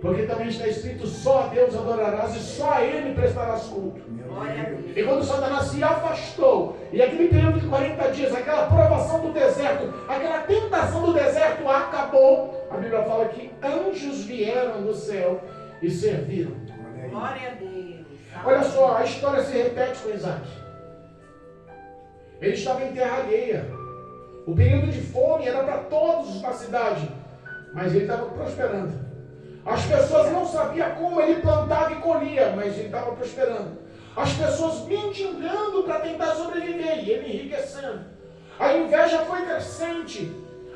Speaker 1: Porque também está escrito, só a Deus adorarás e só a Ele prestarás culto.
Speaker 2: Glória a Deus.
Speaker 1: E quando Satanás se afastou, e aquele período de 40 dias, aquela provação do deserto, aquela tentação do deserto acabou, a Bíblia fala que anjos vieram do céu e serviram.
Speaker 2: Glória a Deus.
Speaker 1: Olha só, a história se repete com Isaac. Ele estava em terra alheia. O período de fome era para todos na cidade, mas ele estava prosperando. As pessoas não sabiam como ele plantava e colhia, mas ele estava prosperando. As pessoas mendigando para tentar sobreviver e ele enriquecendo. A inveja foi crescente.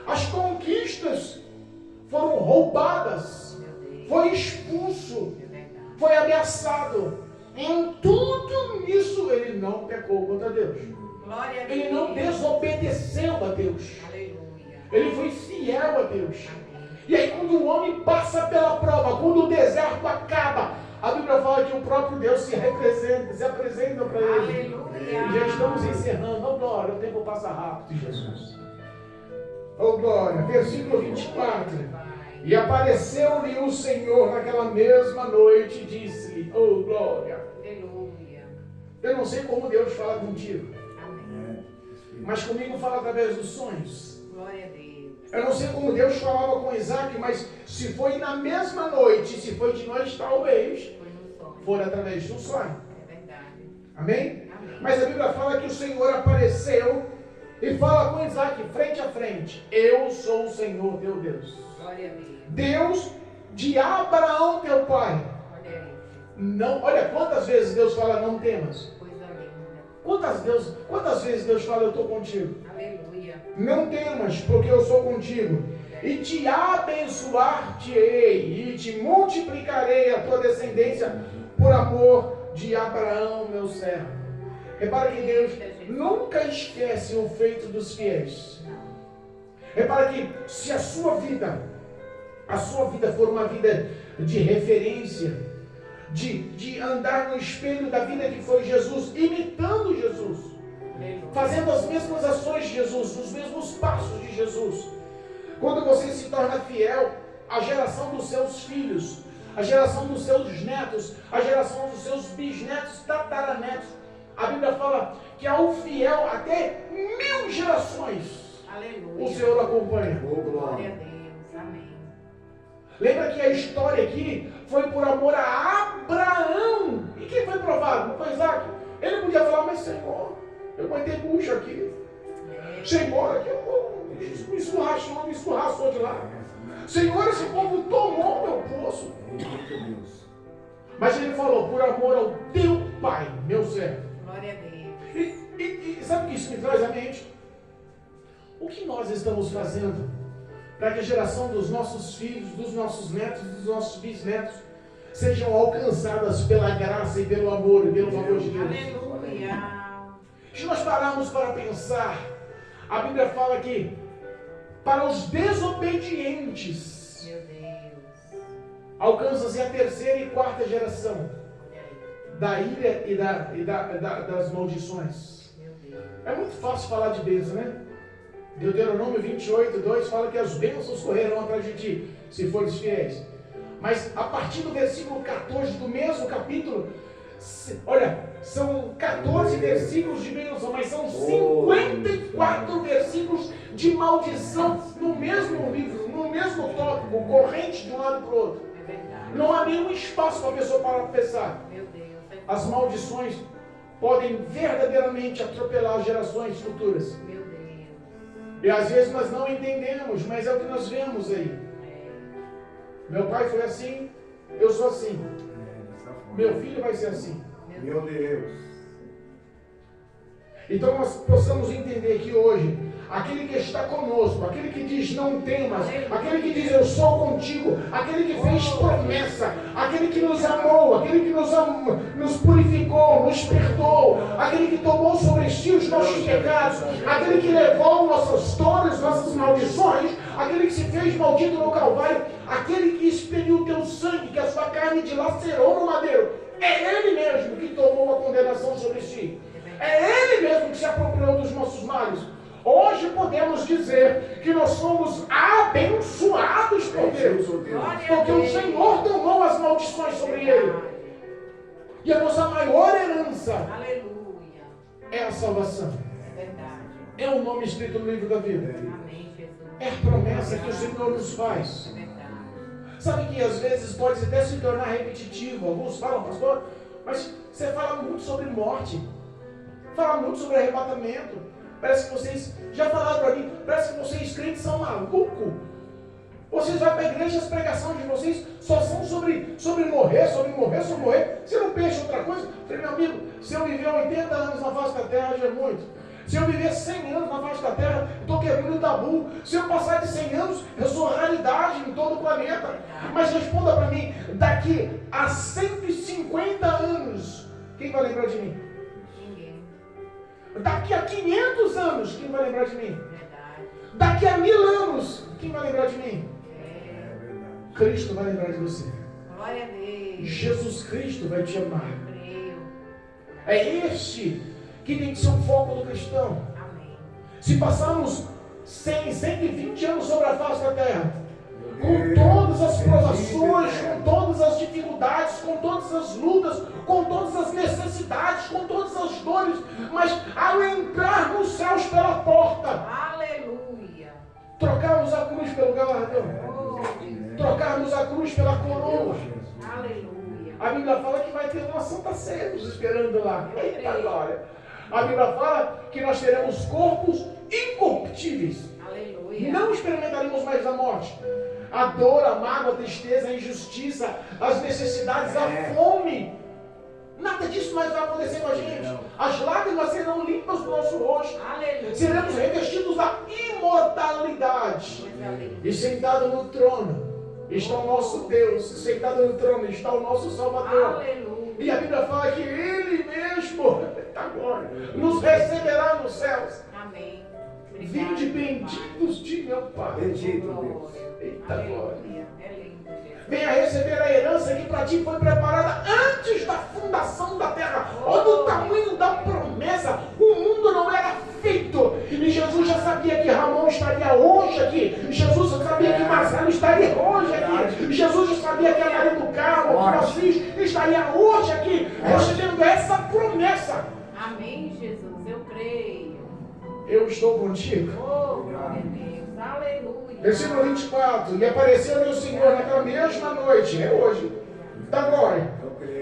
Speaker 1: As conquistas foram roubadas. Foi expulso. Foi ameaçado. Em tudo isso ele não pecou contra Deus.
Speaker 2: Glória a Deus.
Speaker 1: Ele não desobedeceu a Deus.
Speaker 2: Aleluia.
Speaker 1: Ele foi fiel a Deus.
Speaker 2: Amém.
Speaker 1: E aí quando o homem passa pela prova, quando o deserto acaba, a Bíblia fala que o próprio Deus se apresenta para ele.
Speaker 2: Aleluia.
Speaker 1: E já estamos encerrando. Oh glória, o tempo passa rápido, Jesus. Oh glória, versículo 24. E apareceu-lhe o Senhor naquela mesma noite e disse-lhe, oh glória.
Speaker 2: Aleluia.
Speaker 1: Eu não sei como Deus fala contigo,
Speaker 2: Amém.
Speaker 1: mas comigo fala através dos sonhos.
Speaker 2: Glória a Deus.
Speaker 1: Eu não sei como Deus falava com Isaac, mas se foi na mesma noite, se foi de noite, talvez
Speaker 2: Foi no sonho.
Speaker 1: for através de um sonho.
Speaker 2: É verdade.
Speaker 1: Amém?
Speaker 2: Amém.
Speaker 1: Mas a Bíblia fala que o Senhor apareceu e fala com Isaac frente a frente. Eu sou o Senhor teu Deus.
Speaker 2: Glória a Deus.
Speaker 1: Deus de Abraão teu pai.
Speaker 2: Olha aí.
Speaker 1: Não, olha quantas vezes Deus fala não temas.
Speaker 2: Coisa linda.
Speaker 1: Quantas vezes Deus fala eu estou contigo.
Speaker 2: Aleluia.
Speaker 1: Não temas, porque eu sou contigo. E te abençoar-te-ei, e te multiplicarei a tua descendência por amor de Abraão, meu servo. Repara que Deus nunca esquece o feito dos fiéis. Repara que se a sua vida for uma vida de referência, de andar no espelho da vida que foi Jesus, imitando Jesus, fazendo as mesmas ações de Jesus, os mesmos passos de Jesus. Quando você se torna fiel, a geração dos seus filhos, a geração dos seus netos, a geração dos seus bisnetos, tataranetos, a Bíblia fala que ao fiel até 1000 gerações
Speaker 2: Aleluia.
Speaker 1: o Senhor acompanha.
Speaker 3: Oh,
Speaker 2: Glória a
Speaker 3: glória.
Speaker 2: Deus. Amém.
Speaker 1: Lembra que a história aqui foi por amor a Abraão. E quem foi provado? Não foi Isaac? Ele podia falar, mas Senhor, eu aguentei bucho aqui. Senhor, aqui me escorraçou de lá. Senhor, esse povo tomou meu poço. Mas ele falou, por amor ao teu Pai, meu servo.
Speaker 2: Glória a Deus.
Speaker 1: E sabe o que isso me traz à mente? O que nós estamos fazendo para que a geração dos nossos filhos, dos nossos netos, dos nossos bisnetos sejam alcançadas pela graça e pelo amor e pelo favor de Deus?
Speaker 2: Aleluia.
Speaker 1: Se nós pararmos para pensar, a Bíblia fala que para os desobedientes
Speaker 2: Meu Deus.
Speaker 1: alcança-se a terceira e quarta geração da ira e das maldições.
Speaker 2: Meu Deus.
Speaker 1: É muito fácil falar de bênção, né? Deuteronômio 28, 2 fala que as bênçãos correrão atrás de ti, se fores fiéis. Mas a partir do versículo 14 do mesmo capítulo, olha, são 14 versículos de bênção, mas são 54 versículos de maldição no mesmo livro, no mesmo tópico, corrente de um lado para o outro.
Speaker 2: É verdade.
Speaker 1: Não há nenhum espaço para a pessoa parar para pensar.
Speaker 2: Meu Deus.
Speaker 1: As maldições podem verdadeiramente atropelar as gerações futuras.
Speaker 2: Meu Deus.
Speaker 1: E às vezes nós não entendemos, mas é o que nós vemos aí. Meu pai foi assim, eu sou assim. Meu filho vai ser assim.
Speaker 3: Meu Deus.
Speaker 1: Então nós possamos entender que hoje, aquele que está conosco, aquele que diz não temas, aquele que diz eu sou contigo, aquele que fez promessa, aquele que nos amou, aquele que nos purificou, nos perdoou, aquele que tomou sobre si os nossos pecados, aquele que levou nossas dores, nossas maldições, aquele que se fez maldito no Calvário, aquele que expeliu o teu sangue, que a sua carne dilacerou no madeiro, é Ele mesmo que tomou a condenação sobre si. É Ele mesmo que se apropriou dos nossos males. Hoje podemos dizer que nós somos abençoados por Deus, porque o Senhor tomou as maldições sobre Ele. E a nossa maior herança
Speaker 2: Aleluia.
Speaker 1: é a salvação.
Speaker 2: É verdade.
Speaker 1: É o nome escrito no livro da vida.
Speaker 2: Amém, Jesus.
Speaker 1: É a promessa que o Senhor nos faz.
Speaker 2: É verdade.
Speaker 1: Sabe que às vezes pode até se tornar repetitivo. Alguns falam, pastor, mas você fala muito sobre morte. Fala muito sobre arrebatamento. Parece que vocês já falaram para mim, parece que vocês crentes são malucos. Vocês vão para a igreja, as pregações de vocês só são sobre morrer. Você não pensa em outra coisa? Eu falei, meu amigo, se eu viver 80 anos na face da terra, já é muito. Se eu viver 100 anos na face da terra, eu estou quebrando o tabu. Se eu passar de 100 anos, eu sou raridade em todo o planeta. Mas responda para mim, daqui a 150 anos, quem vai lembrar de mim?
Speaker 2: Ninguém.
Speaker 1: Daqui a 500 anos, quem vai lembrar de mim?
Speaker 2: Verdade.
Speaker 1: Daqui a 1000 anos, quem vai lembrar de mim?
Speaker 2: É.
Speaker 1: Cristo vai lembrar de você.
Speaker 2: Glória a Deus.
Speaker 1: Jesus Cristo vai te amar.
Speaker 2: Creio.
Speaker 1: É este que tem que ser o foco do cristão.
Speaker 2: Amém.
Speaker 1: Se passarmos 100, 120 anos sobre a face da terra, com todas as provações, com todas as dificuldades, com todas as lutas, com todas as necessidades, com todas as dores, mas ao entrar nos céus pela porta,
Speaker 2: Aleluia.
Speaker 1: trocarmos a cruz pelo galardão,
Speaker 2: Oh, Deus.
Speaker 1: trocarmos a cruz pela coroa.
Speaker 2: Aleluia.
Speaker 1: A Bíblia fala que vai ter uma Santa Ceia nos esperando lá. Eita glória! A Bíblia fala que nós teremos corpos incorruptíveis.
Speaker 2: Aleluia.
Speaker 1: Não experimentaremos mais a morte. A dor, a mágoa, a tristeza, a injustiça, as necessidades, a fome. Nada disso mais vai acontecer com a gente. As lágrimas serão limpas do nosso rosto.
Speaker 2: Aleluia.
Speaker 1: Seremos revestidos da imortalidade. E sentado no trono está o nosso Deus. Sentado no trono está o nosso Salvador.
Speaker 2: Aleluia.
Speaker 1: E a Bíblia fala que Ele mesmo, agora, nos receberá nos céus.
Speaker 2: Amém.
Speaker 1: Vinde benditos de meu Pai.
Speaker 3: Bendito Deus.
Speaker 1: Eita glória.
Speaker 2: Aleluia. É lindo, Jesus.
Speaker 1: Venha receber a herança que para ti foi preparada antes da fundação da terra. Olha o tamanho da promessa. O mundo não era feito. E Jesus já sabia que Ramon estaria hoje aqui. Jesus já sabia que Marcelo estaria hoje aqui. Jesus já sabia que a Maria do Carmo, que Assis estaria hoje aqui, recebendo essa promessa.
Speaker 2: Amém, Jesus. Eu creio.
Speaker 1: Eu estou contigo.
Speaker 2: Oh, glória a Deus. Aleluia.
Speaker 1: Versículo 24. E apareceu-lhe o Senhor naquela mesma noite, é hoje, da glória,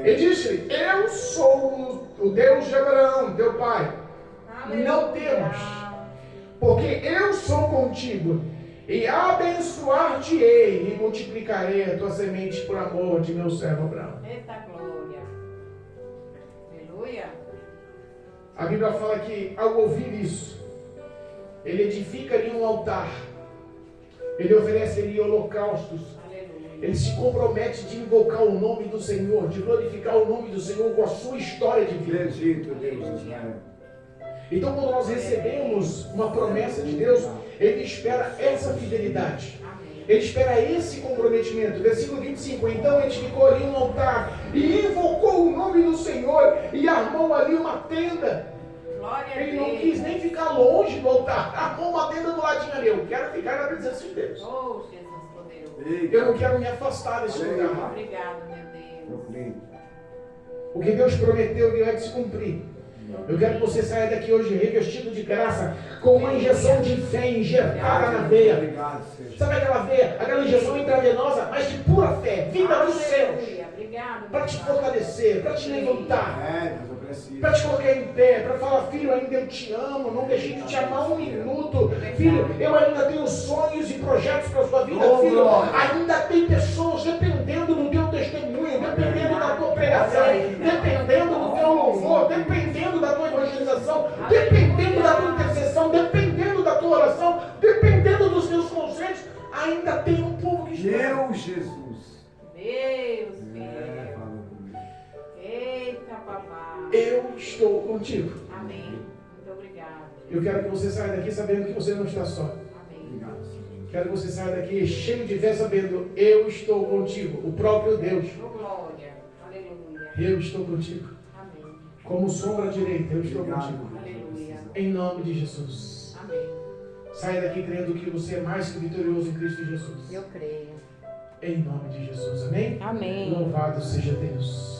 Speaker 1: Ele disse: eu sou o Deus de Abraão, teu pai. Não temas, porque eu sou contigo, e abençoar-te-ei, e multiplicarei a tua semente por amor de meu servo Abraão.
Speaker 2: Eita glória. Aleluia.
Speaker 1: A Bíblia fala que, ao ouvir isso, ele edifica ali um altar, ele oferece ali holocaustos,
Speaker 2: Aleluia.
Speaker 1: ele se compromete de invocar o nome do Senhor, de glorificar o nome do Senhor com a sua história de vida.
Speaker 3: Egito, Deus de Israel.
Speaker 1: Então, quando nós recebemos uma promessa de Deus, Ele espera essa fidelidade.
Speaker 2: Amém.
Speaker 1: Ele espera esse comprometimento. Versículo 25. Então edificou ali um altar e invocou o nome do Senhor e armou ali uma tenda.
Speaker 2: Glória a
Speaker 1: Ele não
Speaker 2: Deus.
Speaker 1: quis nem ficar longe do altar. Armou uma tenda do ladinho ali. Eu quero ficar na presença de Deus.
Speaker 2: Oh, Jesus poderoso.
Speaker 1: Eu não quero me afastar desse lugar.
Speaker 2: Obrigado, meu Deus.
Speaker 1: O que Deus prometeu, Ele vai se cumprir. Eu quero que você saia daqui hoje revestido de graça, com uma injeção de fé injetada na veia.
Speaker 3: Obrigado, Senhor.
Speaker 1: Sabe aquela veia? Aquela injeção intravenosa, mas de pura fé, vinda dos céus.
Speaker 2: Aleluia. Obrigado.
Speaker 1: Para te
Speaker 2: meu Pai.
Speaker 1: fortalecer, para te levantar,
Speaker 3: É, Deus, eu preciso.
Speaker 1: para te colocar em pé, para falar: filho, ainda eu te amo, não deixei de te amar um minuto. Filho, eu ainda tenho sonhos e projetos para a sua vida.
Speaker 3: Oh,
Speaker 1: Filho,
Speaker 3: glória.
Speaker 1: ainda tem pessoas dependendo do teu testemunho, dependendo da tua pregação, dependendo do teu louvor, dependendo da tua evangelização, dependendo da tua intercessão, dependendo da tua oração, dependendo dos teus conselhos. Ainda tem um povo que espera.
Speaker 3: Meu Jesus.
Speaker 2: Deus,
Speaker 3: É,
Speaker 2: meu.
Speaker 3: fala comigo.
Speaker 2: Eita, papai.
Speaker 1: Eu estou contigo.
Speaker 2: Amém. Muito obrigado.
Speaker 1: Eu quero que você saia daqui sabendo que você não está só.
Speaker 2: Amém.
Speaker 3: Obrigado, Senhor.
Speaker 1: Quero que você saia daqui cheio de fé, sabendo: eu estou contigo, o próprio Deus.
Speaker 2: Oh, glória. Aleluia.
Speaker 1: Eu estou contigo.
Speaker 2: Amém.
Speaker 1: Como sombra direita, eu estou
Speaker 3: Obrigado.
Speaker 1: contigo.
Speaker 2: Aleluia.
Speaker 1: Em nome de Jesus.
Speaker 2: Amém.
Speaker 1: Saia daqui crendo que você é mais que vitorioso em Cristo Jesus.
Speaker 2: Eu creio.
Speaker 1: Em nome de Jesus. Amém?
Speaker 2: Amém.
Speaker 1: Louvado seja Deus.